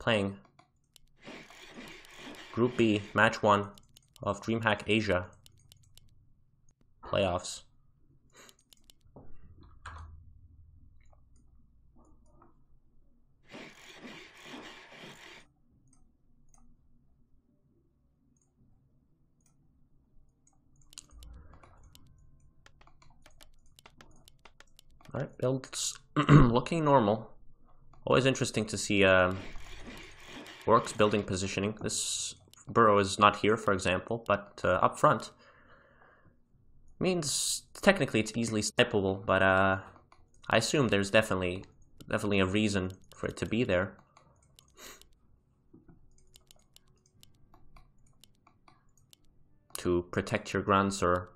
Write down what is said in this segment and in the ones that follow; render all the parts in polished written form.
playing Group B, Match 1 of DreamHack Asia playoffs. Alright, builds looking normal. Always interesting to see ORC's building positioning. This burrow is not here, for example, but up front means technically it's easily snipeable, but I assume there's definitely a reason for it to be there. To protect your grunts or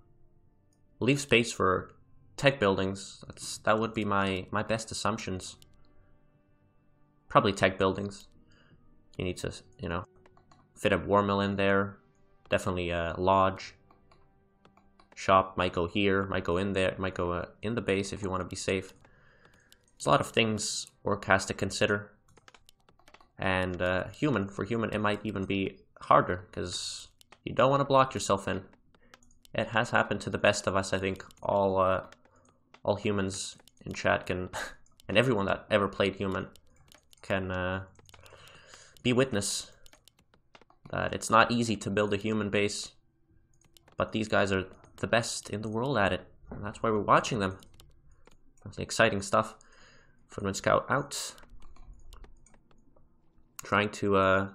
leave space for tech buildings. That would be my best assumptions. Probably tech buildings. You need to, you know, fit a war mill in there. Definitely a lodge. Shop might go here, might go in there, might go in the base if you want to be safe. There's a lot of things ORC has to consider. And for human, it might even be harder because you don't want to block yourself in. It has happened to the best of us. I think all humans in chat can, and everyone that ever played human can be witness that it's not easy to build a human base, but these guys are the best in the world at it, and that's why we're watching them. That's exciting stuff. Footman Scout out, trying to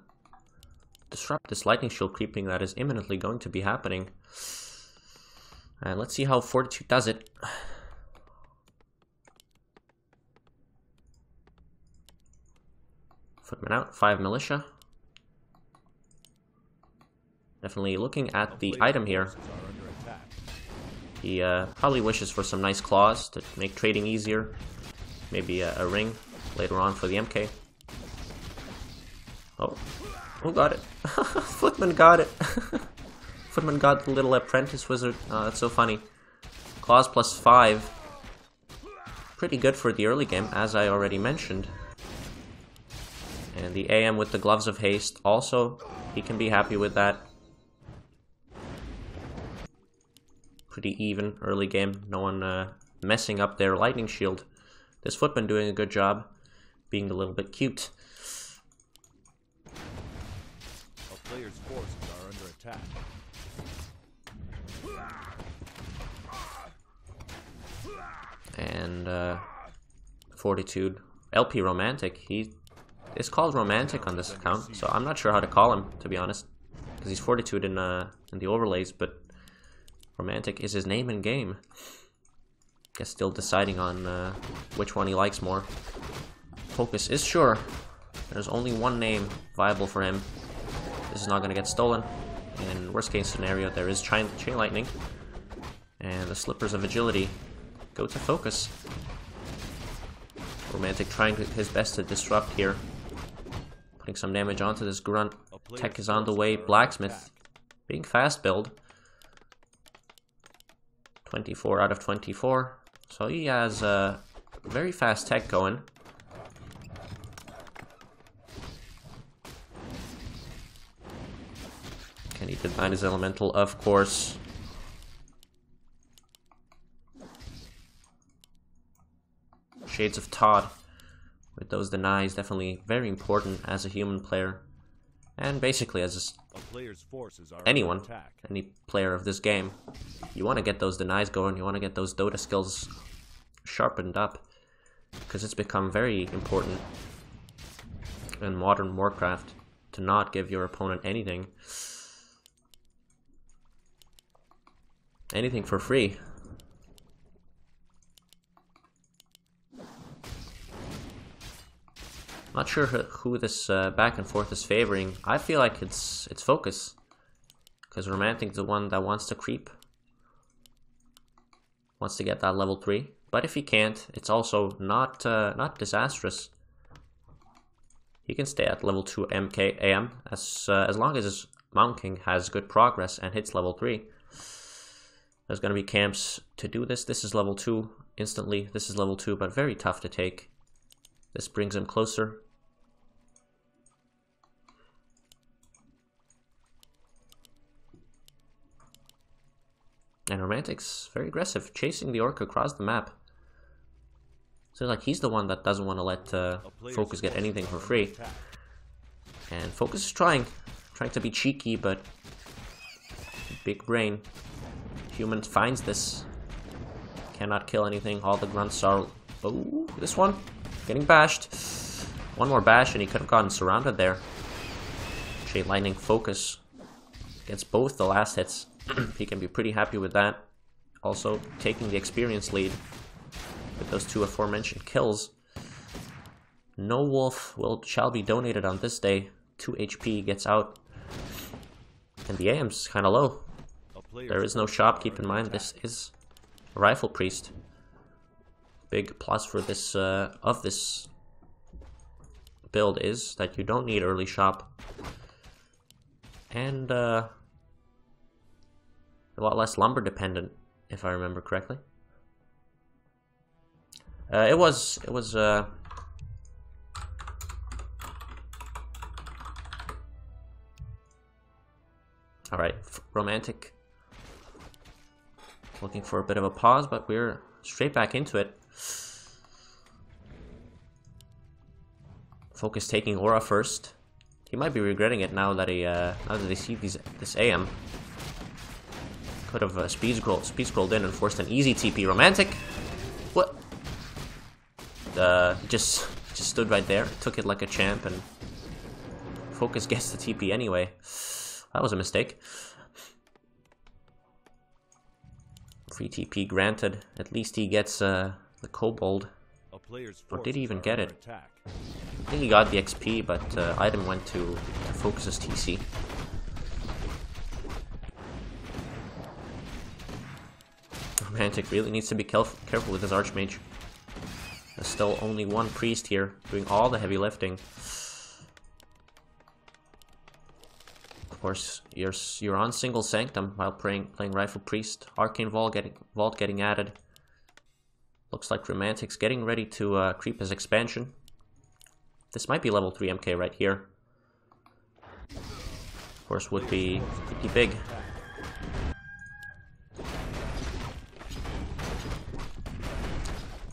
disrupt this lightning shield creeping that is imminently going to be happening. And let's see how Fortitude does it. Footman out, 5 militia. Definitely looking at the item here. He probably wishes for some nice claws to make trading easier. Maybe a ring later on for the MK. Oh, who got it? Footman got it. Footman got the little apprentice wizard. Oh, that's so funny. Claws plus 5. Pretty good for the early game, as I already mentioned. And the AM with the gloves of haste, also, he can be happy with that. Pretty even early game. No one messing up their lightning shield. This Footman doing a good job, being a little bit cute. A player's forces are under attack. And Fortitude, LP Romantic. He is called Romantic on this account, so I'm not sure how to call him, to be honest, because he's Fortitude in the overlays, but Romantic is his name in game. Guess still deciding on which one he likes more. FoCuS is sure. There's only one name viable for him. This is not going to get stolen. In worst case scenario, there is Chain Lightning. And the Slippers of Agility go to FoCuS. Romantic trying his best to disrupt here. Putting some damage onto this grunt. Tech is on the way. Blacksmith being fast build. 24 out of 24. So he has a very fast tech going. Can he deny his elemental? Of course. Shades of Todd with those denies, definitely very important as a human player. And basically as anyone, any player of this game. You want to get those denies going, you want to get those Dota skills sharpened up, because it's become very important in modern Warcraft to not give your opponent anything for free. Not sure who this back and forth is favoring. I feel like it's FoCuS, because Romantic's the one that wants to creep, wants to get that level 3. But if he can't, it's also not disastrous. He can stay at level 2 MK AM as long as his Mountain King has good progress and hits level 3. There's going to be camps to do this. This is level 2 instantly. This is level 2, but very tough to take. This brings him closer. And Romantic's very aggressive, chasing the Orc across the map. So like he's the one that doesn't want to let FoCuS get anything for free. And FoCuS is trying to be cheeky, but big brain. Human finds this. Cannot kill anything. All the grunts are... Oh, this one. Getting bashed. One more bash and he could have gotten surrounded there. Shade Lightning FoCuS gets both the last hits. He can be pretty happy with that. Also taking the experience lead with those two aforementioned kills. No wolf shall be donated on this day. 2 HP gets out. And the AM's kind of low. There is no shop, keep in mind this is a Rifle Priest. Big plus for this of this build is that you don't need early shop. And a lot less lumber dependent, if I remember correctly. It was all right, Romantic looking for a bit of a pause, but we're straight back into it. FoCuS taking Aura first. He might be regretting it now that they see this AM. Could have speed scrolled in and forced an easy TP. Romantic. What? He just stood right there, took it like a champ, and FoCuS gets the TP anyway. That was a mistake. Free TP granted. At least he gets the Kobold. Or did he even get it? I think he got the XP, but item went to FoCuS's TC. Romantic really needs to be careful with his Archmage. There's still only one priest here doing all the heavy lifting. Of course, you're on single Sanctum while playing Rifle Priest. Arcane Vault getting added. Looks like Romantic's getting ready to creep his expansion. This might be level 3 MK right here. Of course, would be pretty big.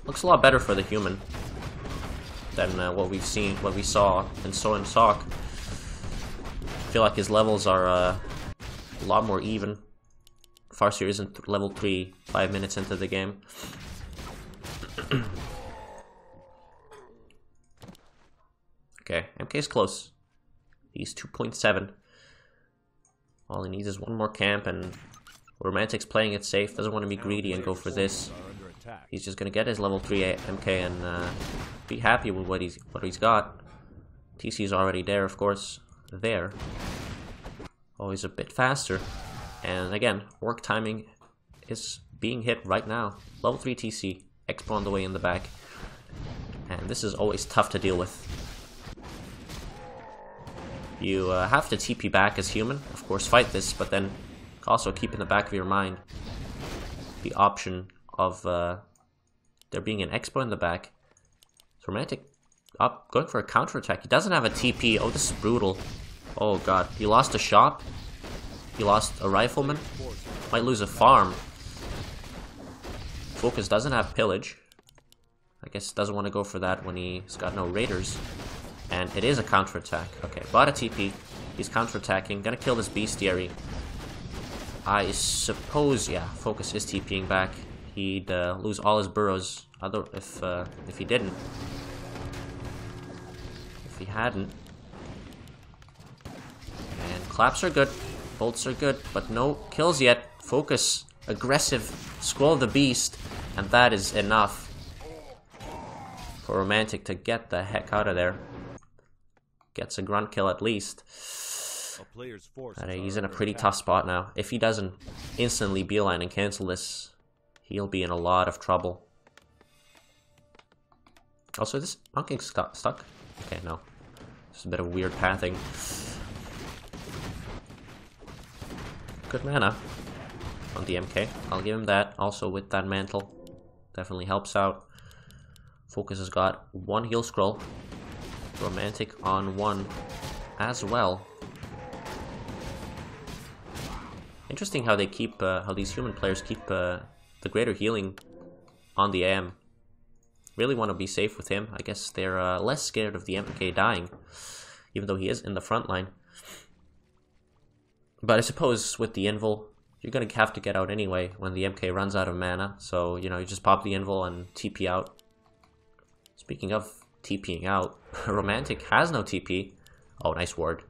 Looks a lot better for the human than what we saw in So and Sock. I feel like his levels are a lot more even. Farseer isn't level 3 5 minutes into the game. Okay, MK's close. He's 2.7. All he needs is one more camp, and Romantic's playing it safe. Doesn't want to be greedy and go for this. He's just gonna get his level 3 MK and be happy with what he's got. TC's already there, of course. There. Always a bit faster. And again, work timing is being hit right now. Level 3 TC. Expo on the way in the back. And this is always tough to deal with. You have to TP back as human. Of course, fight this, but then also keep in the back of your mind the option of there being an Expo in the back. So Romantic up, going for a counterattack. He doesn't have a TP. Oh, this is brutal. Oh god, he lost a shop. He lost a rifleman. Might lose a farm. FoCuS doesn't have pillage. I guess doesn't want to go for that when he's got no raiders. And it is a counterattack. Okay, bought a TP. He's counterattacking. Gonna kill this bestiary. I suppose, yeah, FoCuS is TPing back. He'd lose all his burrows if he didn't. If he hadn't. And claps are good. Bolts are good, but no kills yet. FoCuS, aggressive, scroll the beast, and that is enough for Romantic to get the heck out of there. Gets a grunt kill at least. He's in a pretty tough spot now. If he doesn't instantly beeline and cancel this, he'll be in a lot of trouble. Also, this monking stuck? Okay, no. Just a bit of weird pathing. Good mana on the MK. I'll give him that. Also with that mantle. Definitely helps out. FoCuS has got one heal scroll. Romantic on one as well. Interesting how they keep, how these human players keep the greater healing on the AM. Really want to be safe with him. I guess they're less scared of the MK dying, even though he is in the front line. But I suppose with the invul, you're going to have to get out anyway when the MK runs out of mana. So, you know, you just pop the invul and TP out. Speaking of TPing out, Romantic has no TP. Oh, nice ward.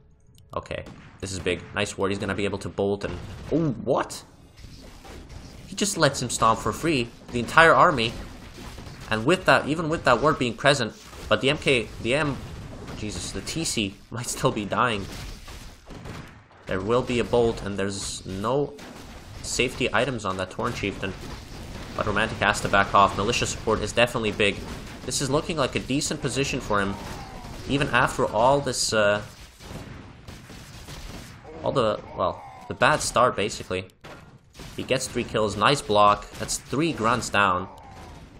Okay, this is big. Nice ward. He's going to be able to bolt and... Oh, what? He just lets him stomp for free. The entire army. And with that, even with that ward being present, but the MK, the M... Jesus, the TC might still be dying. There will be a bolt, and there's no safety items on that Torn Chieftain. But Romantic has to back off. Militia support is definitely big. This is looking like a decent position for him, even after all this, the bad start, basically. He gets 3 kills, nice block. That's 3 grunts down.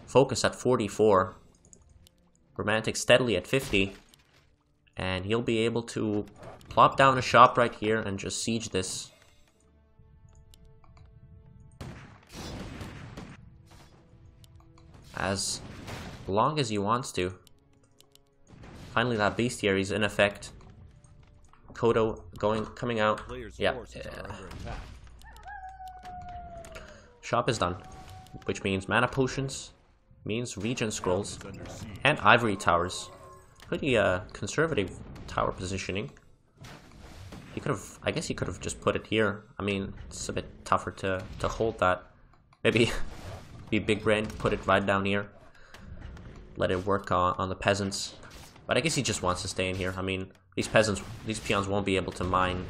FoCuS at 44. Romantic steadily at 50. And he'll be able to plop down a shop right here and just siege this. As long as he wants to. Finally, that bestiary's in effect. Kodo coming out. Yeah. Shop is done, which means mana potions, means regen scrolls, and ivory towers. Pretty conservative tower positioning. He could have, I guess he could have just put it here. I mean, it's a bit tougher to hold that. Maybe be big brain, put it right down here. Let it work on the peasants. But I guess he just wants to stay in here. I mean, these peons won't be able to mine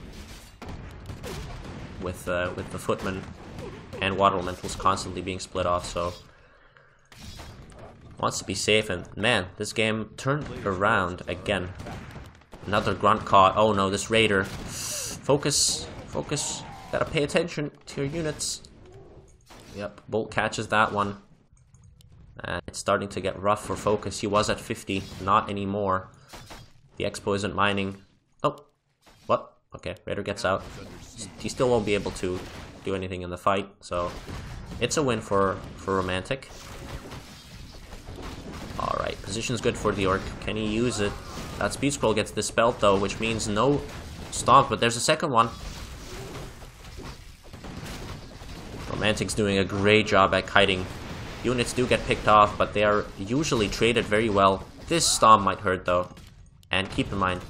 with the footmen and water elementals constantly being split off, so wants to be safe. And man, this game turned around again. Another grunt caught. Oh no, this raider. FoCuS, gotta pay attention to your units. Yep, Bolt catches that one. And it's starting to get rough for FoCuS. He was at 50, not anymore. The Expo isn't mining. Oh, what? Okay, Raider gets out. He still won't be able to do anything in the fight, so it's a win for Romantic. Alright, position's good for the Orc. Can he use it? That speed scroll gets dispelled though, which means no stomp, but there's a second one. Romantic's doing a great job at kiting. Units do get picked off, but they are usually traded very well. This stomp might hurt though. And keep in mind,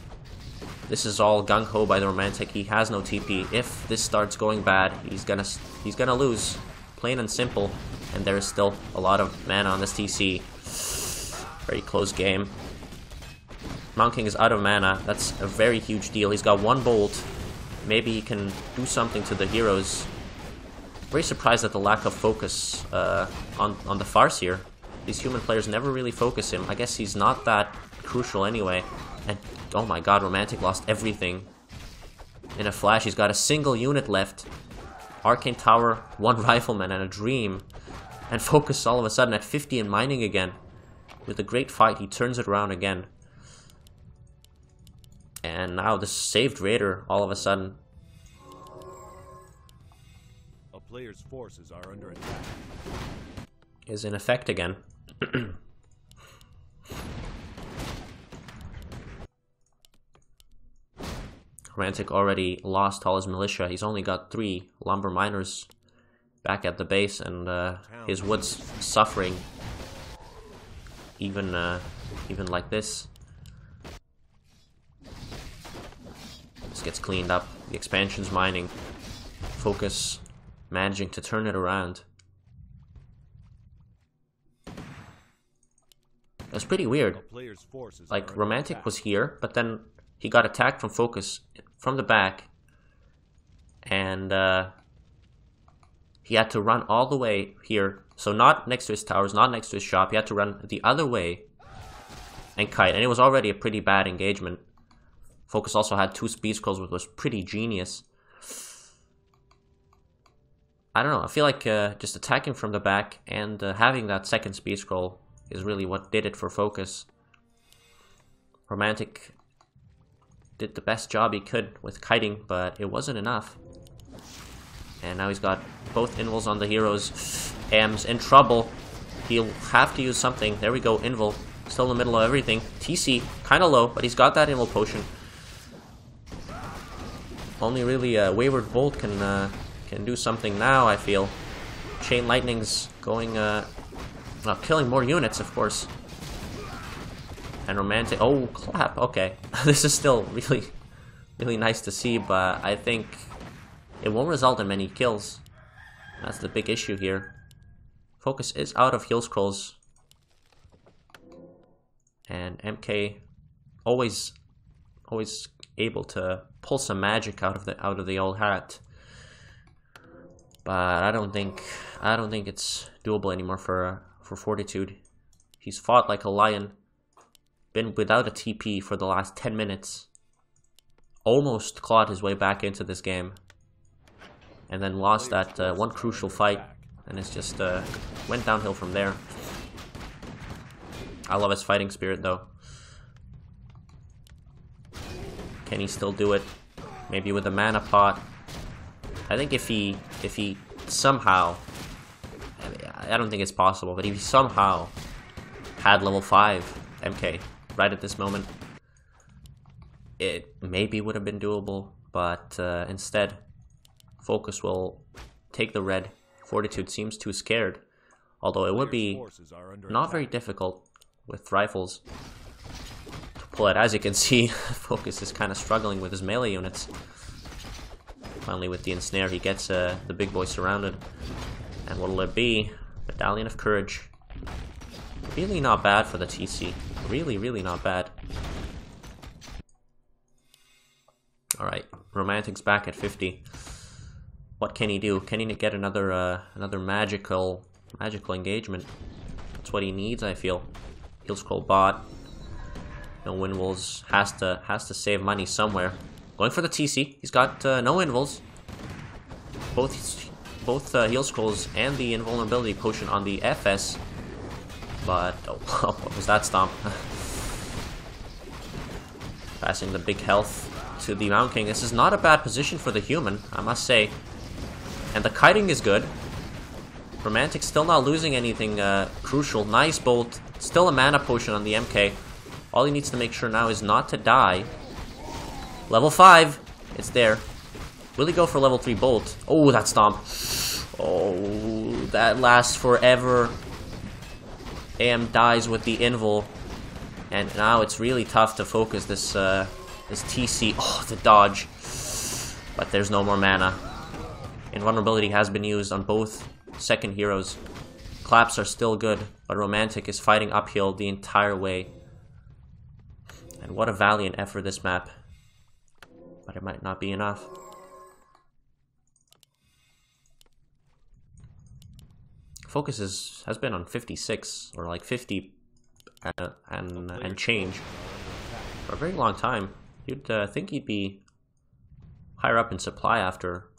this is all gung-ho by the Romantic. He has no TP. If this starts going bad, he's gonna lose. Plain and simple. And there is still a lot of mana on this TC. Very close game. Mountain King is out of mana. That's a very huge deal. He's got 1 bolt. Maybe he can do something to the heroes. Very surprised at the lack of focus on the Farce here. These human players never really focus him. I guess he's not that crucial anyway. And oh my god, Romantic lost everything. In a flash, he's got a single unit left. Arcane Tower, 1 Rifleman, and a Dream. And FoCuS all of a sudden at 50 and mining again. With a great fight, he turns it around again. And now this saved Raider all of a sudden. A player's forces are under attack. Is in effect again. Romantic already lost all his militia. He's only got 3 lumber miners back at the base, and his wood's suffering. Even like this. This gets cleaned up. The expansion's mining. FoCuS managing to turn it around. It was pretty weird. Like, Romantic was here, but then he got attacked from FoCuS from the back. And he had to run all the way here. So not next to his towers, not next to his shop. He had to run the other way and kite. And it was already a pretty bad engagement. FoCuS also had 2 speed scrolls, which was pretty genius. I don't know. I feel like just attacking from the back and having that second speed scroll is really what did it for FoCuS. Romantic did the best job he could with kiting, but it wasn't enough. And now he's got both invuls on the heroes. Am's in trouble. He'll have to use something. There we go, invul. Still in the middle of everything. TC, kind of low, but he's got that invul potion. Only really Wayward Bolt can do something now, I feel. Chain Lightning's going, killing more units, of course. And Romantic, oh, clap, okay. This is still really, really nice to see, but I think it won't result in many kills. That's the big issue here. FoCuS is out of heal scrolls. And MK always able to pull some magic out of the old hat. But I don't think it's doable anymore for Fortitude. He's fought like a lion. Been without a TP for the last 10 minutes. Almost clawed his way back into this game. And then lost that one crucial fight. And it's just went downhill from there. I love his fighting spirit though. Can he still do it? Maybe with a mana pot. I think if he somehow, I don't think it's possible, but if he somehow had level 5 MK right at this moment, it maybe would have been doable, but instead FoCuS will take the red. Fortitude seems too scared, although it would be not very difficult with rifles to pull it. As you can see, FoCuS is kind of struggling with his melee units. Finally, with the ensnare, he gets the big boy surrounded. And what'll it be? Medallion of Courage. Really not bad for the TC. Really, really not bad. Alright, Romantic's back at 50. What can he do? Can he get another magical engagement? That's what he needs, I feel. Heal scroll bot. No invuls. Has to save money somewhere. Going for the TC. He's got no invuls. Both heal scrolls and the invulnerability potion on the FS. But oh, what was that stomp? Passing the big health to the Mountain King. This is not a bad position for the human, I must say. And the kiting is good. Romantic still not losing anything crucial. Nice bolt. Still a mana potion on the MK. All he needs to make sure now is not to die. Level 5. It's there. Will he go for level 3 bolt? Oh, that stomp. Oh, that lasts forever. AM dies with the invul. And now it's really tough to focus this TC. Oh, the dodge. But there's no more mana. Invulnerability has been used on both second heroes. Claps are still good, but Romantic is fighting uphill the entire way. And what a valiant effort this map. But it might not be enough. FoCuS has been on 56, or like 50 and change for a very long time. You'd think he'd be higher up in supply after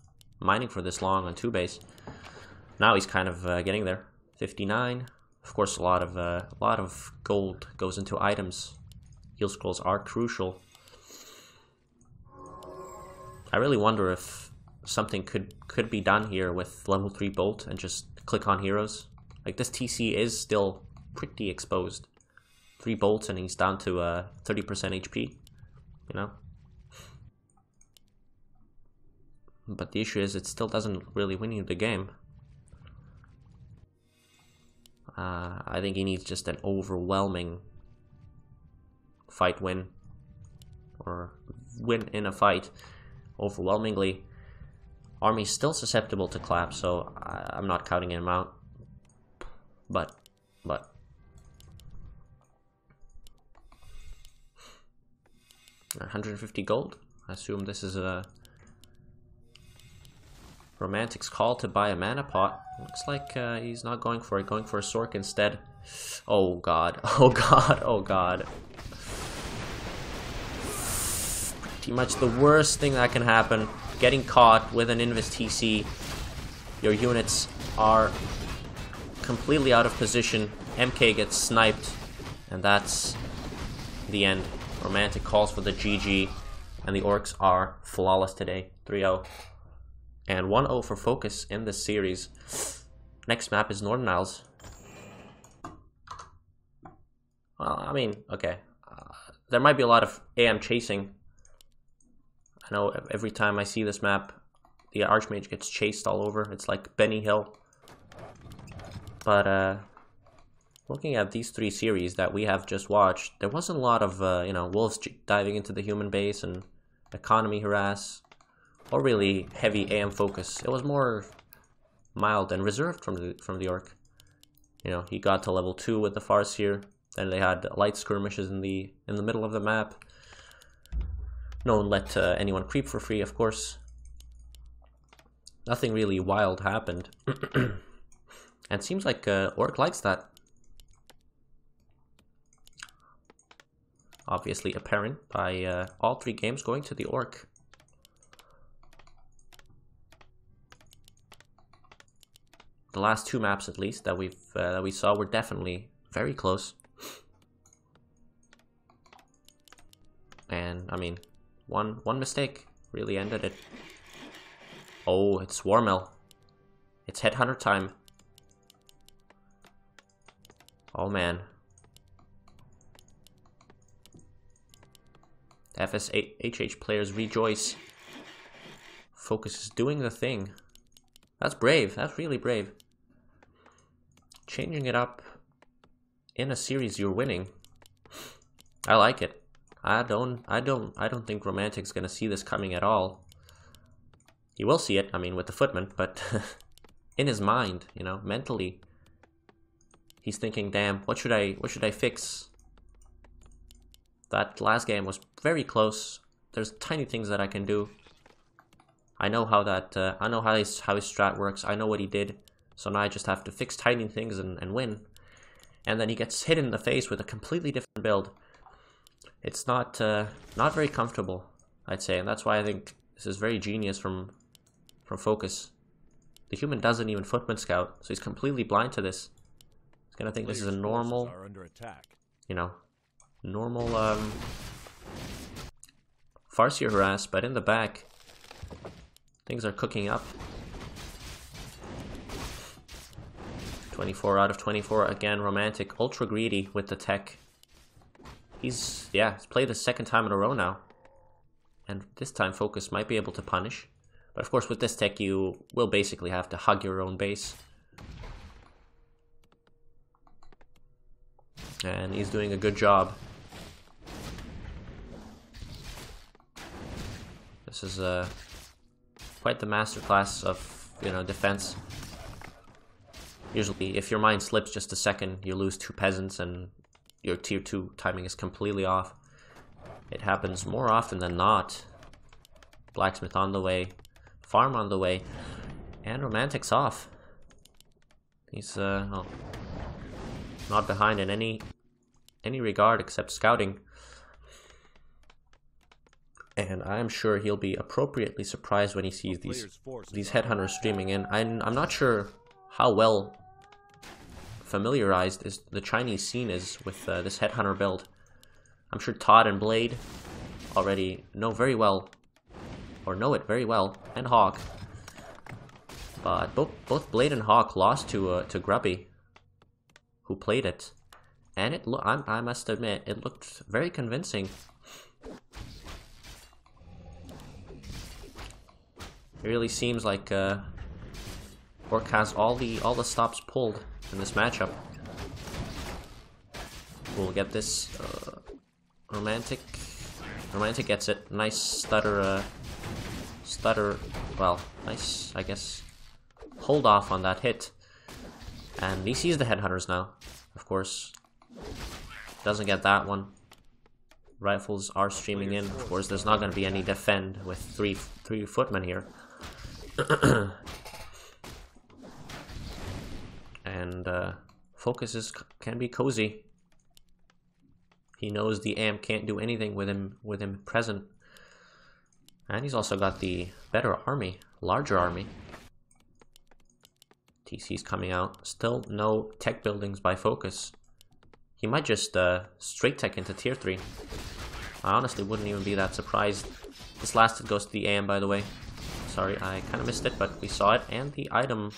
mining for this long on 2 base. Now he's kind of getting there. 59. Of course, a lot of gold goes into items. Heal scrolls are crucial. I really wonder if something could be done here with level 3 bolt and just click on heroes. Like, this TC is still pretty exposed. 3 bolts and he's down to 30% HP, you know? But the issue is it still doesn't really win you the game. I think he needs just an overwhelming fight win. Or win in a fight overwhelmingly. Army's still susceptible to clap, so I'm not counting him out. But 150 gold. I assume this is a Romantic's call to buy a mana pot. Looks like he's not going for it, going for a Sork instead. Oh god, oh god, oh god. Pretty much the worst thing that can happen. Getting caught with an Invis TC. Your units are completely out of position. MK gets sniped. And that's the end. Romantic calls for the GG. And the Orcs are flawless today. 3-0. And 1-0 for FoCuS in this series. Next map is Northern Isles. Well, I mean, okay. There might be a lot of AM chasing. I know every time I see this map, the Archmage gets chased all over. It's like Benny Hill. But looking at these 3 series that we have just watched, there wasn't a lot of, you know, wolves diving into the human base and economy harass, or really heavy AM focus. It was more mild and reserved from the Orc. You know, he got to level 2 with the Farseer. Then they had light skirmishes in the middle of the map. No one let anyone creep for free, of course. Nothing really wild happened. And it seems like Orc likes that. Obviously apparent by all 3 games going to the Orc. The last 2 maps, at least, that we saw were definitely very close. And I mean, one mistake really ended it. Oh, it's Warmel. It's Headhunter time. Oh man. FSHH players rejoice. FoCuS is doing the thing. That's brave. That's really brave. Changing it up in a series you're winning. I like it. I don't think Romantic's gonna see this coming at all. He will see it, I mean, with the footman, but in his mind, you know, mentally, he's thinking, damn, what should I fix? That last game was very close. There's tiny things that I can do. I know how that I know how his strat works. I know what he did. So now I just have to fix tiny things and win. And then he gets hit in the face with a completely different build. It's not very comfortable, I'd say, and that's why I think this is very genius from FoCuS. The human doesn't even footman scout, so he's completely blind to this. He's gonna think this is a normal, you know, normal Farseer harass, but in the back, things are cooking up. 24 out of 24 again. Romantic, ultra greedy with the tech. He's played the 2nd time in a row now. And this time FoCuS might be able to punish. But of course with this tech you will basically have to hug your own base. And he's doing a good job. This is quite the masterclass of, you know, defense. Usually if your mind slips just a second, you lose 2 peasants and your tier 2 timing is completely off. It happens more often than not. Blacksmith on the way, farm on the way, and Romantic's off. He's well, not behind in any regard except scouting. And I'm sure he'll be appropriately surprised when he sees these headhunters streaming in. I'm not sure how well familiarized the Chinese scene is with this headhunter build. I'm sure Todd and Blade already know it very well, and Hawk. But both Blade and Hawk lost to Grubby, who played it, and I must admit it looked very convincing. It really seems like Orc has all the stops pulled in this matchup. We'll get this. Romantic gets it. Nice stutter. Well, nice, I guess. Hold off on that hit, and he sees the headhunters now. Of course, doesn't get that one. Rifles are streaming in. Of course, there's not going to be any defend with three footmen here. And FoCuS can be cozy. He knows the AM can't do anything with him present, and he's also got the better army, larger army. TC's coming out. Still no tech buildings by FoCuS. He might just straight tech into tier 3. I honestly wouldn't even be that surprised. This last hit goes to the AM, by the way. Sorry, I kind of missed it, but we saw it. And the item...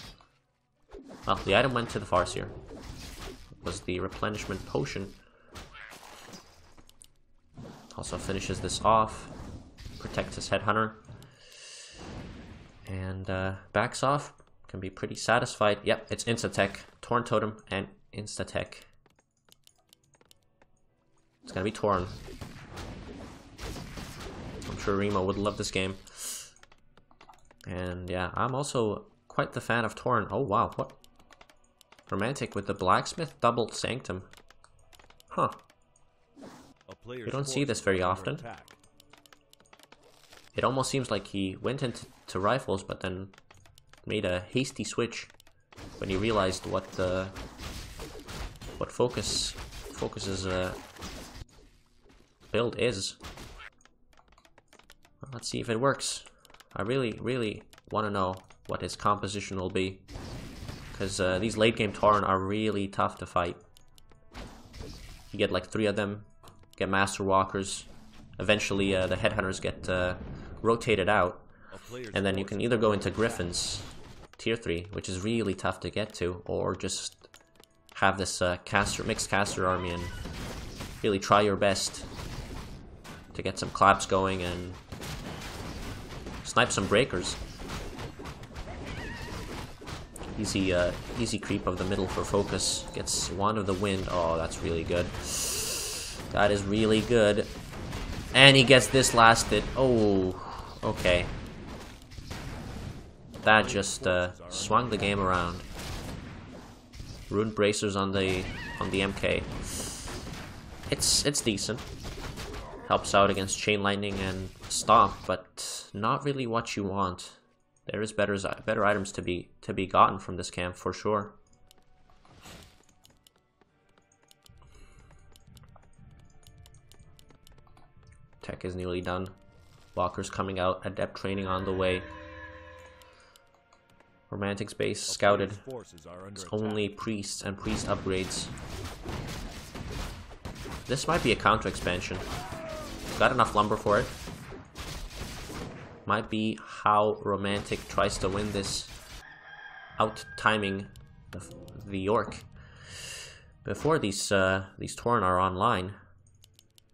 Well, the item went to the Farseer. It was the replenishment potion. Also finishes this off. Protects his headhunter. And backs off. Can be pretty satisfied. Yep, it's insta-tech. Torn Totem and insta-tech. It's gonna be Torn. I'm sure Remo would love this game. And yeah, I'm also quite the fan of Torn. Oh wow, what? Romantic with the Blacksmith double Sanctum. Huh. You don't see this very often. It almost seems like he went into rifles, but then made a hasty switch when he realized what FoCuS's build is. Well, let's see if it works. I really want to know what his composition will be, because these late game Tauren are really tough to fight. You get like 3 of them, get Master Walkers. Eventually, the Headhunters get rotated out, and then you can either go into Griffins, tier 3, which is really tough to get to, or just have this mixed caster army and really try your best to get some claps going and snipe some breakers. Easy creep of the middle for FoCuS. Gets Wand of the Wind. Oh, that's really good. That is really good. And he gets this last hit. Oh, okay. That just swung the game around. Rune Bracers on the MK. It's decent. Helps out against Chain Lightning and Stomp, but not really what you want. There is better items to be gotten from this camp for sure. Tech is nearly done. Walker's coming out. Adept training on the way. Romantic's base scouted. It's only priests and priest upgrades. This might be a counter expansion. Got enough lumber for it. Might be how Romantic tries to win this, out-timing the Orc before these Tauren are online,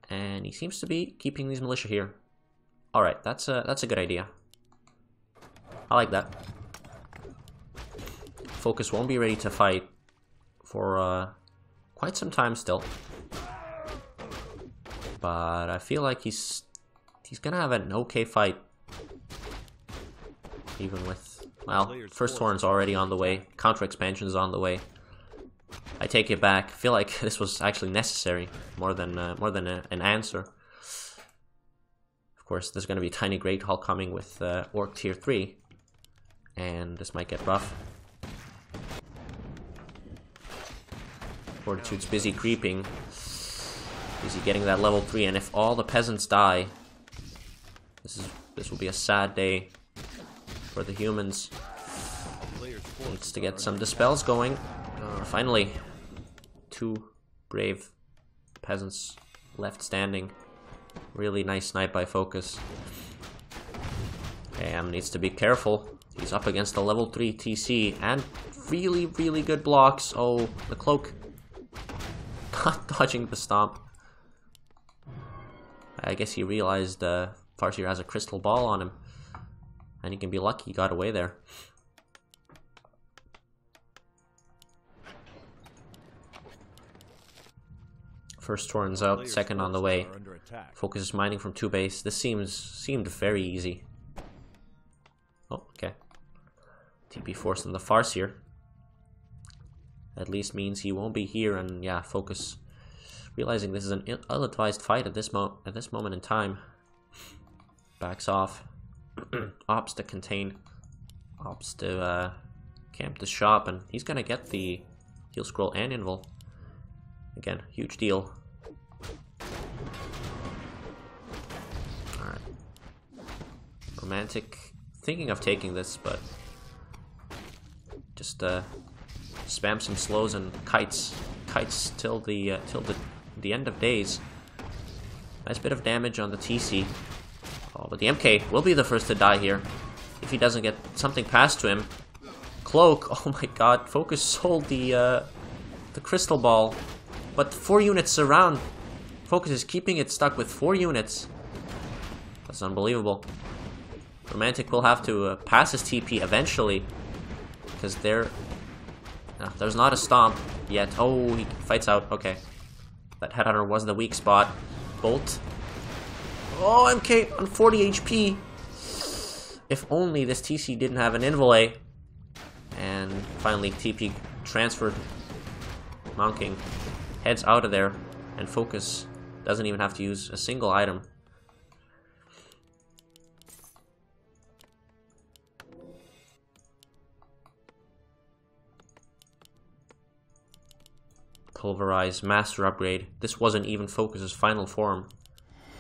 and he seems to be keeping these militia here. All right, that's a good idea. I like that. FoCuS won't be ready to fight for quite some time still, but I feel like he's gonna have an okay fight. Even with, well, first Tauren's already on the way, counter expansion is on the way. I take it back. I feel like this was actually necessary more than an answer. Of course, there's going to be a tiny Great Hall coming with Orc tier 3, and this might get rough. Fortitude's busy creeping, busy getting that level 3, and if all the peasants die, this will be a sad day for the humans. Needs to get some dispels going. Finally, 2 brave peasants left standing. Really nice snipe by FoCuS. Cam needs to be careful. He's up against a level 3 TC and really good blocks. Oh, the cloak. Not dodging the stomp. I guess he realized Farseer has a crystal ball on him. And he can be lucky he got away there. First Tauren's out, second on the way. FoCuS is mining from 2 base. This seemed very easy. Oh, okay. TP force on the Farseer. At least means he won't be here, and yeah, FoCuS realizing this is an ill-advised fight at this moment in time. Backs off. Ops to contain, ops to camp the shop, and he's gonna get the heal scroll and invul. Again, huge deal. Alright. Romantic thinking of taking this, but just spam some slows and kites till the end of days. Nice bit of damage on the TC. Oh, but the MK will be the first to die here. If he doesn't get something passed to him. Cloak, oh my god, FoCuS sold the crystal ball. But 4 units around. FoCuS is keeping it stuck with 4 units. That's unbelievable. Romantic will have to pass his TP eventually. Because there's not a stomp yet. Oh, he fights out. Okay. That Headhunter was the weak spot. Bolt. Oh, MK on 40 HP. If only this TC didn't have an Invole. And finally TP transferred. Monking heads out of there. And FoCuS doesn't even have to use a single item. Pulverize, Master upgrade. This wasn't even FoCuS's final form.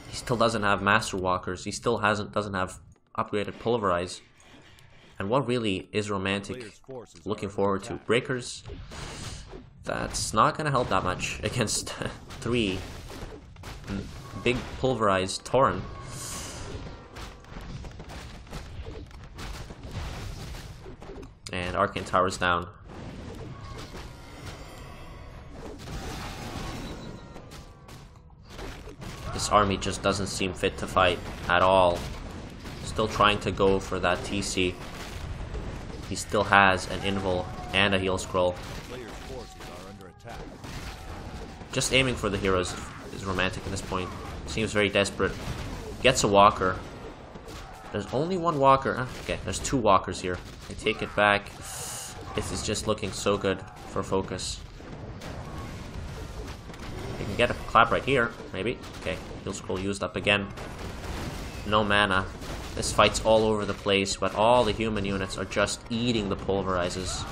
He still doesn't have Master Walkers. He still doesn't have upgraded Pulverize. And what really is Romantic looking forward to? Breakers? That's not gonna help that much against 3 big Pulverized Tauren. And Arcane Tower's down. This army just doesn't seem fit to fight at all. Still trying to go for that TC. He still has an Invul and a heal scroll. Just aiming for the heroes is Romantic at this point. Seems very desperate. Gets a walker. There's only 1 walker. Okay, there's 2 walkers here. I take it back. This is just looking so good for FoCuS. They can get a clap right here, maybe. Okay, heal scroll used up again. No mana. This fight's all over the place, but all the human units are just eating the pulverizes.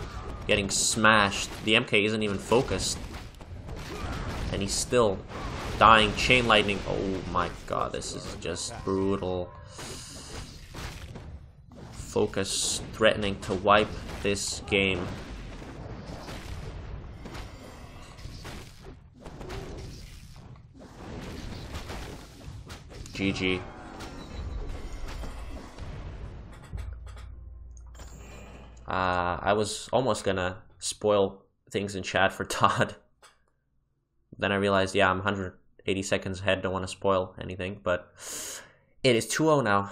Getting smashed. The MK isn't even focused. And he's still dying. Chain lightning. Oh my god, this is just brutal. FoCuS threatening to wipe this game. GG. I was almost gonna spoil things in chat for Todd. Then I realized, yeah, I'm 180 seconds ahead, don't want to spoil anything, but it is 2-0 now.